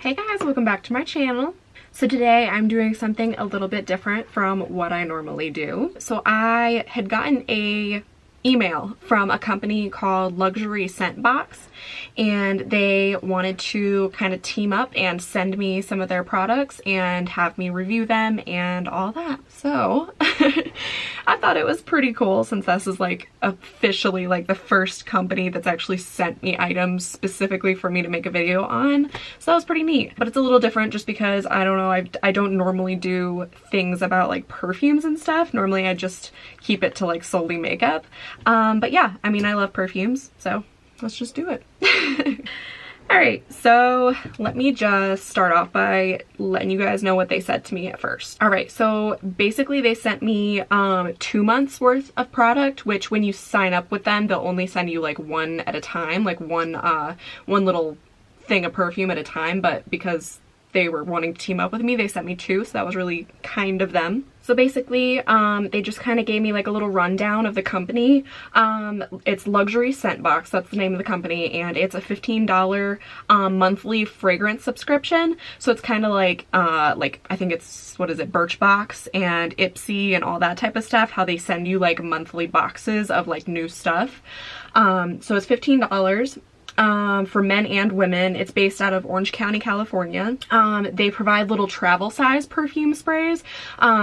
Hey guys, welcome back to my channel. So today I'm doing something a little bit different from what I normally do. So I had gotten a email from a company called Luxury Scent Box, and they wanted to kind of team up and send me some of their products and have me review them and all that. So I thought it was pretty cool, since this is like officially like the first company that's actually sent me items specifically for me to make a video on. So that was pretty neat, but it's a little different just because I don't know, I don't normally do things about like perfumes and stuff. Normally I just keep it to like solely makeup. But yeah, I mean, I love perfumes, so let's just do it. Alright, so let me just start off by letting you guys know what they said to me at first. Alright, so basically they sent me 2 months worth of product, which when you sign up with them, they'll only send you like one at a time, like one little thing of perfume at a time, but because they were wanting to team up with me, they sent me 2, so that was really kind of them. So basically, they just kind of gave me like a little rundown of the company. It's Luxury Scent Box, that's the name of the company, and it's a $15 monthly fragrance subscription. So it's kind of like I think it's, what is it, Birchbox and Ipsy and all that type of stuff, how they send you like monthly boxes of like new stuff. So it's $15. For men and women. It's based out of Orange County, California. They provide little travel size perfume sprays.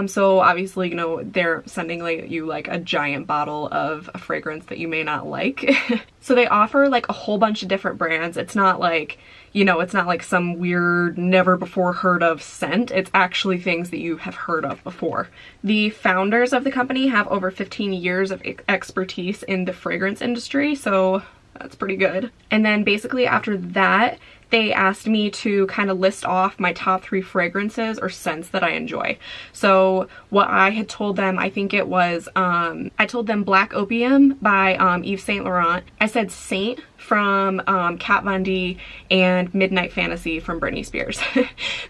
So obviously, you know, they're sending like you like a giant bottle of a fragrance that you may not like. So they offer like a whole bunch of different brands. It's not like, you know, it's not like some weird, never before heard of scent. It's actually things that you have heard of before. The founders of the company have over 15 years of expertise in the fragrance industry, so that's pretty good. And then basically after that, they asked me to kind of list off my top 3 fragrances or scents that I enjoy. So what I had told them, I think it was, I told them Black Opium by Yves Saint Laurent. I said Saint from Kat Von D, and Midnight Fantasy from Britney Spears.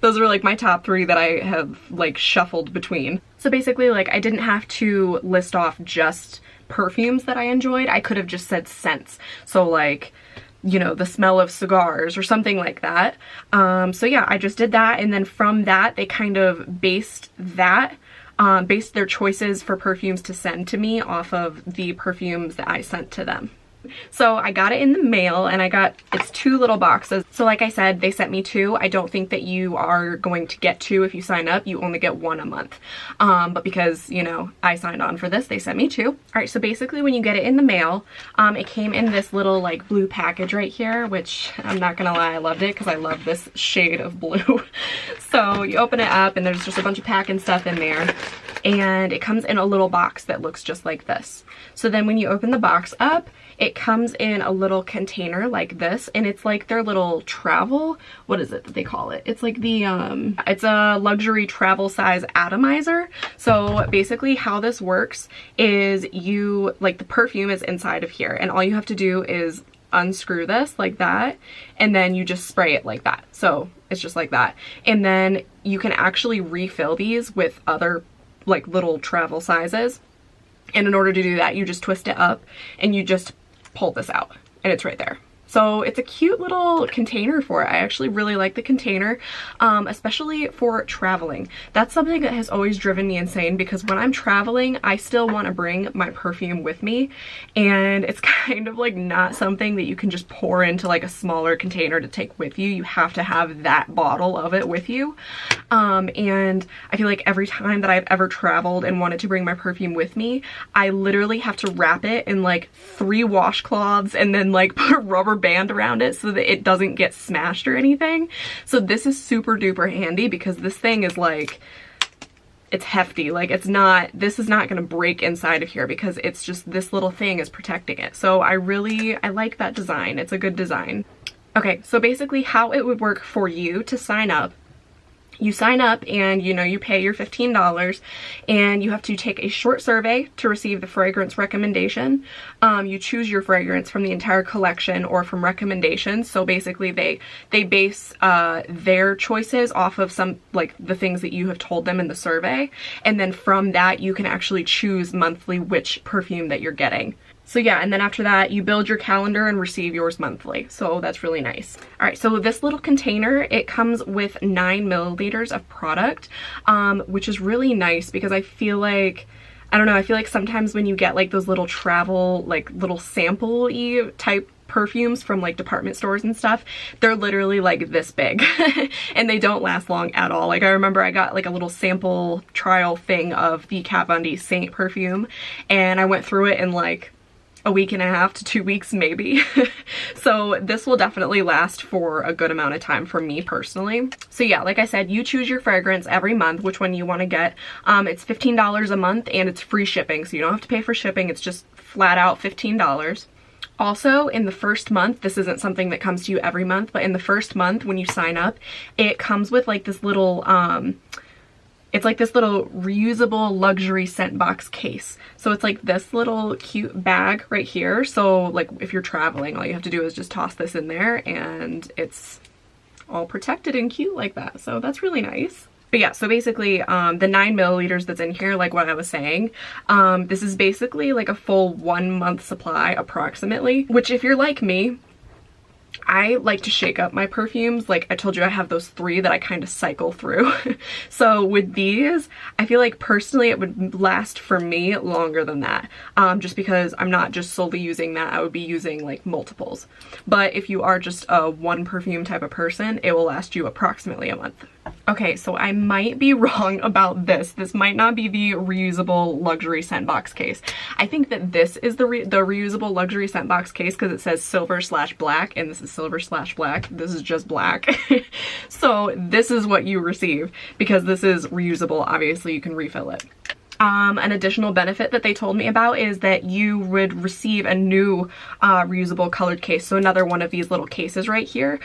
Those were like my top 3 that I have like shuffled between. So basically, like, I didn't have to list off just perfumes that I enjoyed. I could have just said scents. So like, you know, the smell of cigars or something like that. So yeah, I just did that, and then from that they kind of based their choices for perfumes to send to me off of the perfumes that I sent to them. So I got it in the mail, and it's 2 little boxes. So like I said, they sent me 2. I don't think that you are going to get 2 if you sign up. You only get 1 a month. But because, you know, I signed on for this, they sent me 2. All right, so basically when you get it in the mail, it came in this little like blue package right here, which I'm not gonna lie, I loved it because I love this shade of blue. So you open it up and there's just a bunch of packing stuff in there, and it comes in a little box that looks just like this. So then when you open the box up, it comes in a little container like this, and it's like their little travel, what is it that they call it? It's like the, it's a luxury travel size atomizer. So basically how this works is you, like, the perfume is inside of here, and all you have to do is unscrew this like that, and then you just spray it like that. So it's just like that. And then you can actually refill these with other like little travel sizes. And in order to do that, you just twist it up and you just pull this out, and it's right there. So it's a cute little container for it. I actually really like the container, especially for traveling. That's something that has always driven me insane, because when I'm traveling, I still want to bring my perfume with me, and it's kind of like not something that you can just pour into like a smaller container to take with you. You have to have that bottle of it with you. And I feel like every time that I've ever traveled and wanted to bring my perfume with me, I literally have to wrap it in like 3 washcloths and then like put a rubber band around it so that it doesn't get smashed or anything. So this is super duper handy, because this thing is like, it's hefty. Like, it's not, this is not going to break inside of here, because it's just, this little thing is protecting it. So I like that design. It's a good design. Okay, so basically how it would work for you to sign up. You sign up and, you know, you pay your $15, and you have to take a short survey to receive the fragrance recommendation. You choose your fragrance from the entire collection or from recommendations. So basically they base their choices off of some, like, the things that you have told them in the survey. And then from that, you can actually choose monthly which perfume that you're getting. So yeah, and then after that, you build your calendar and receive yours monthly. So that's really nice. All right, so this little container, it comes with 9 milliliters of product, which is really nice because I feel like, I don't know, I feel like sometimes when you get like those little travel, like little sample-y type perfumes from like department stores and stuff, they're literally like this big and they don't last long at all. Like I remember I got like a little sample trial thing of the Kat Von D Saint perfume and I went through it in like a week and a half to 2 weeks maybe. So this will definitely last for a good amount of time for me personally. So yeah, like I said, you choose your fragrance every month, which one you want to get. It's $15 a month and it's free shipping, so you don't have to pay for shipping. It's just flat out $15. Also, in the first month, this isn't something that comes to you every month, but in the first month when you sign up, it comes with like this little it's like this little reusable luxury scent box case. So it's like this little cute bag right here. So like if you're traveling, all you have to do is just toss this in there and it's all protected and cute like that. So that's really nice. But yeah, so basically the 9 milliliters that's in here, like what I was saying, this is basically like a full 1 month supply approximately, which if you're like me, I like to shake up my perfumes. Like I told you, I have those 3 that I kind of cycle through. So with these, I feel like personally it would last for me longer than that. Just because I'm not just solely using that, I would be using like multiples. But if you are just a 1 perfume type of person, it will last you approximately a month. Okay, so I might be wrong about this. This might not be the reusable luxury scent box case. I think that this is the reusable luxury scent box case because it says silver/black and this is silver/black. This is just black. So this is what you receive because this is reusable. Obviously you can refill it. An additional benefit that they told me about is that you would receive a new reusable colored case. So another one of these little cases right here.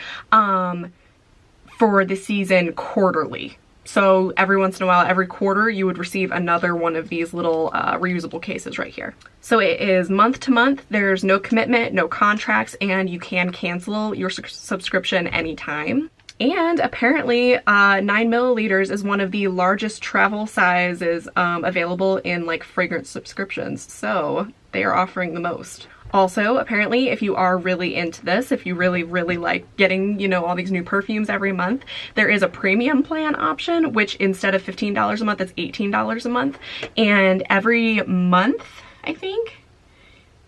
For the season quarterly. So every once in a while, every quarter, you would receive another one of these little reusable cases right here. So it is month to month. There's no commitment, no contracts, and you can cancel your subscription anytime. And apparently 9 milliliters is one of the largest travel sizes available in like fragrance subscriptions. So they are offering the most. Also, apparently, if you are really into this, if you really, really like getting, you know, all these new perfumes every month, there is a premium plan option, which instead of $15 a month, it's $18 a month. And every month, I think,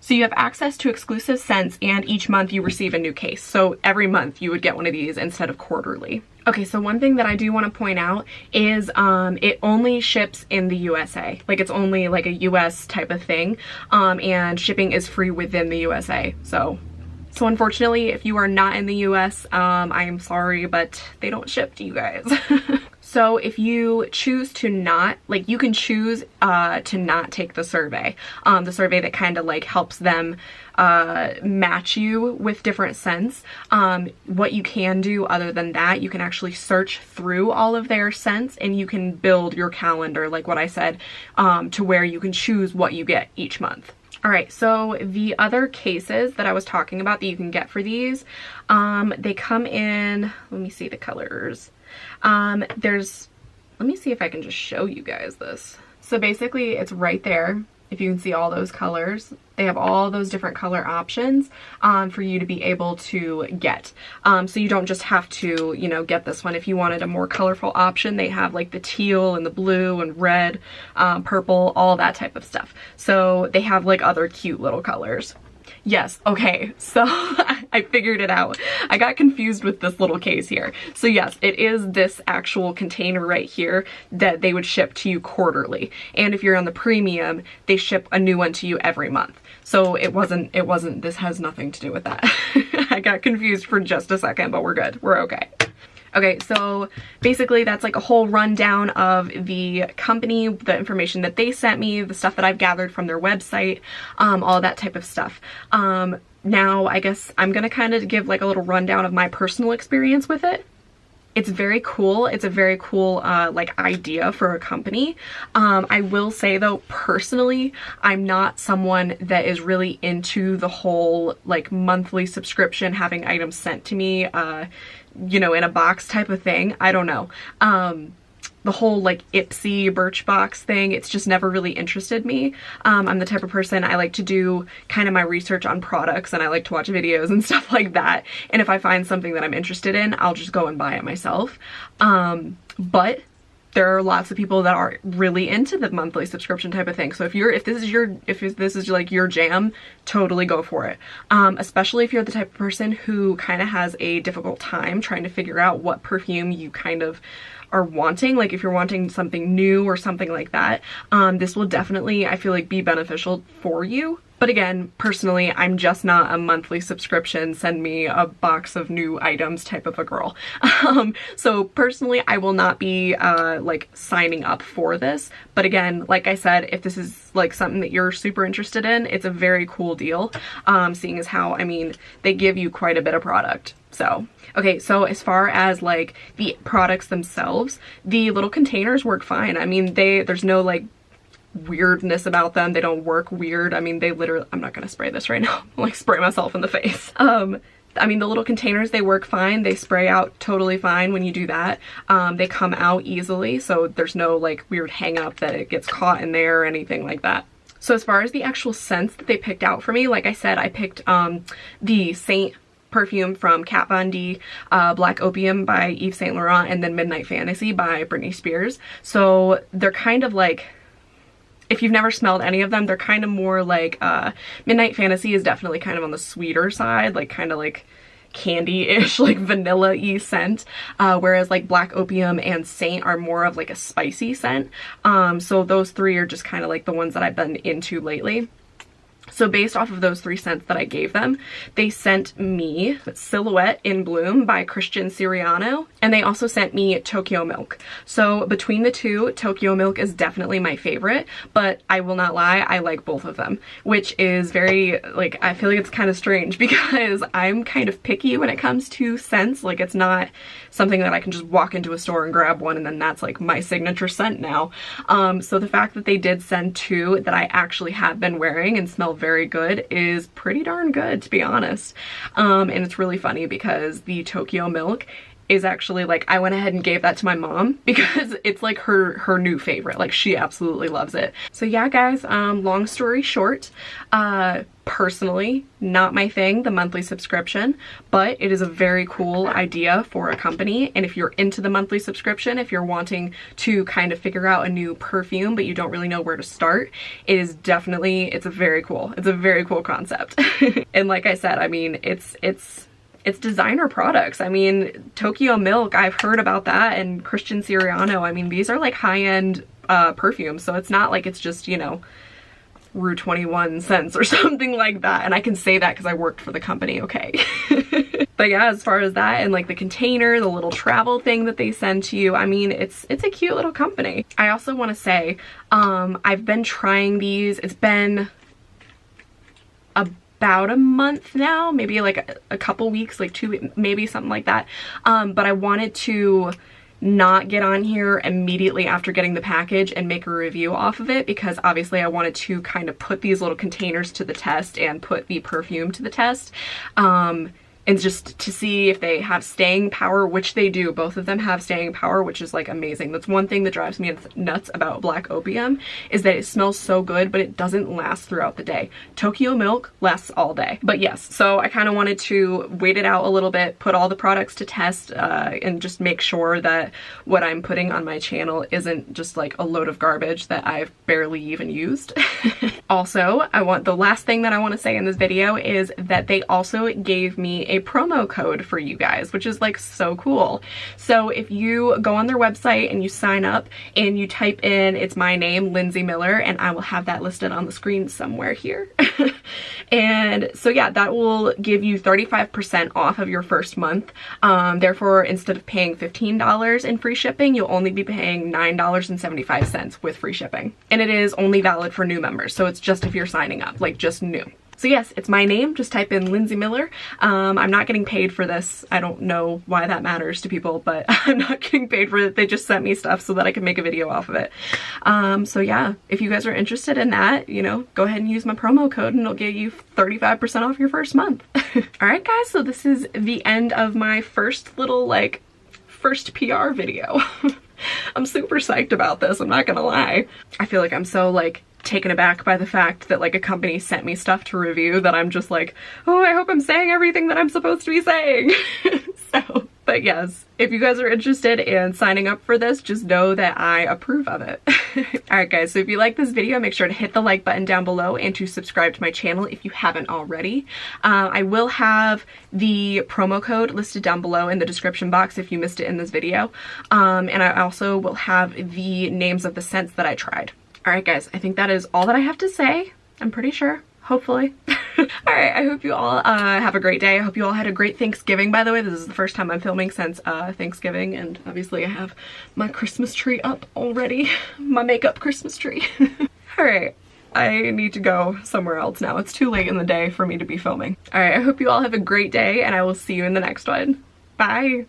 so you have access to exclusive scents and each month you receive a new case. So every month you would get one of these instead of quarterly. Okay, so one thing that I do want to point out is it only ships in the USA. Like it's only like a US type of thing, and shipping is free within the USA. So unfortunately, if you are not in the US, I am sorry, but they don't ship to you guys. So if you choose to not, like you can choose to not take the survey that kind of like helps them match you with different scents. What you can do other than that, you can actually search through all of their scents and you can build your calendar, like what I said, to where you can choose what you get each month. All right, so the other cases that I was talking about that you can get for these, they come in, let me see the colors. Let me see if I can just show you guys this. So basically it's right there. If you can see all those colors, they have all those different color options for you to be able to get. So you don't just have to, you know, get this one. If you wanted a more colorful option, they have like the teal and the blue and red, purple, all that type of stuff. So they have like other cute little colors. Yes, okay, so I figured it out. I got confused with this little case here. So yes, it is this actual container right here that they would ship to you quarterly. And if you're on the premium, they ship a new one to you every month. So it wasn't, this has nothing to do with that. I got confused for just a second, but we're good, we're okay. Okay, so basically that's like a whole rundown of the company, the information that they sent me, the stuff that I've gathered from their website, all that type of stuff. Now I guess I'm gonna kind of give like a little rundown of my personal experience with it. It's very cool. It's a very cool like idea for a company. I will say though, personally, I'm not someone that is really into the whole like monthly subscription, having items sent to me, you know, in a box type of thing. I don't know. the whole like Ipsy Birchbox thing, it's just never really interested me. I'm the type of person, I like to do kind of my research on products, and I like to watch videos and stuff like that. And if I find something that I'm interested in, I'll just go and buy it myself. But there are lots of people that are really into the monthly subscription type of thing. So if this is like your jam, totally go for it. Especially if you're the type of person who kind of has a difficult time trying to figure out what perfume you kind of are wanting. Like if you're wanting something new or something like that, this will definitely, I feel like, be beneficial for you. But again, personally, I'm just not a monthly subscription, send me a box of new items type of a girl. So personally, I will not be like signing up for this. But again, like I said, if this is like something that you're super interested in, it's a very cool deal, seeing as how, I mean, they give you quite a bit of product. So, okay, so as far as like the products themselves, the little containers work fine. I mean, there's no like weirdness about them. They don't work weird. I mean, they literally, I'm not gonna spray this right now, like spray myself in the face. I mean, the little containers, they work fine. They spray out totally fine when you do that. They come out easily, so there's no like weird hang up that it gets caught in there or anything like that. So as far as the actual scents that they picked out for me, like I said, I picked the Saint perfume from Kat Von D, Black Opium by Yves Saint Laurent, and then Midnight Fantasy by Britney Spears. So they're kind of like, if you've never smelled any of them, they're kind of more like, Midnight Fantasy is definitely kind of on the sweeter side, like kind of like candy-ish, like vanilla-y scent, whereas like Black Opium and Saint are more of like a spicy scent. So those three are just kind of like the ones that I've been into lately. So based off of those three scents that I gave them, they sent me Silhouette in Bloom by Christian Siriano, and they also sent me TokyoMilk. So between the two, TokyoMilk is definitely my favorite, but I will not lie, I like both of them, which is very, like, I feel like it's kind of strange because I'm kind of picky when it comes to scents. Like, it's not something that I can just walk into a store and grab one and then that's like my signature scent now. So the fact that they did send two that I actually have been wearing and smell very good is pretty darn good, to be honest. And it's really funny because the TokyoMilk is actually like, I went ahead and gave that to my mom because it's like her new favorite. Like, she absolutely loves it. So yeah, guys, long story short, personally, not my thing, the monthly subscription, but it is a very cool idea for a company. And if you're into the monthly subscription, if you're wanting to kind of figure out a new perfume, but you don't really know where to start, it is definitely, it's a very cool concept. And like I said, I mean, it's designer products. I mean, TokyoMilk, I've heard about that, and Christian Siriano, I mean, these are like high-end perfumes, so it's not like it's just, you know, Rue 21 scents or something like that. And I can say that because I worked for the company, okay? But yeah, as far as that and like the container, the little travel thing that they send to you, I mean, it's a cute little company. I also want to say, I've been trying these. It's been about a month now, maybe like a couple weeks, like 2 weeks, maybe something like that. But I wanted to not get on here immediately after getting the package and make a review off of it, because obviously I wanted to kind of put these little containers to the test and put the perfume to the test. And just to see if they have staying power, which they do. Both of them have staying power, which is like amazing. That's one thing that drives me nuts about Black Opium, is that it smells so good, but it doesn't last throughout the day. TokyoMilk lasts all day. But yes, so I kind of wanted to wait it out a little bit, put all the products to test, and just make sure that what I'm putting on my channel isn't just like a load of garbage that I've barely even used. Also, the last thing that I want to say in this video is that they also gave me a promo code for you guys, which is like so cool. So if you go on their website and you sign up and you type in, it's my name, Lindsay Miller, and I will have that listed on the screen somewhere here. And so yeah, that will give you 35% off of your first month. Therefore, instead of paying $15 in free shipping, you'll only be paying $9.75 with free shipping. And it is only valid for new members, so it's just if you're signing up, like just new. So yes, it's my name. Just type in Lindsay Miller. I'm not getting paid for this. I don't know why that matters to people, but I'm not getting paid for it. They just sent me stuff so that I can make a video off of it. So yeah, if you guys are interested in that, you know, go ahead and use my promo code and it'll get you 35% off your first month. All right, guys, so this is the end of my first little, like, first PR video. I'm super psyched about this, I'm not gonna lie. I feel like I'm so like taken aback by the fact that like a company sent me stuff to review that I'm just like, oh, I hope I'm saying everything that I'm supposed to be saying. So, but yes, if you guys are interested in signing up for this, just know that I approve of it. Alright guys, so if you like this video, make sure to hit the like button down below and to subscribe to my channel if you haven't already. I will have the promo code listed down below in the description box if you missed it in this video. And I also will have the names of the scents that I tried. Alright guys, I think that is all that I have to say. I'm pretty sure. Hopefully. Alright, I hope you all have a great day. I hope you all had a great Thanksgiving, by the way. This is the first time I'm filming since Thanksgiving, and obviously I have my Christmas tree up already. My makeup Christmas tree. Alright, I need to go somewhere else now. It's too late in the day for me to be filming. Alright, I hope you all have a great day, and I will see you in the next one. Bye!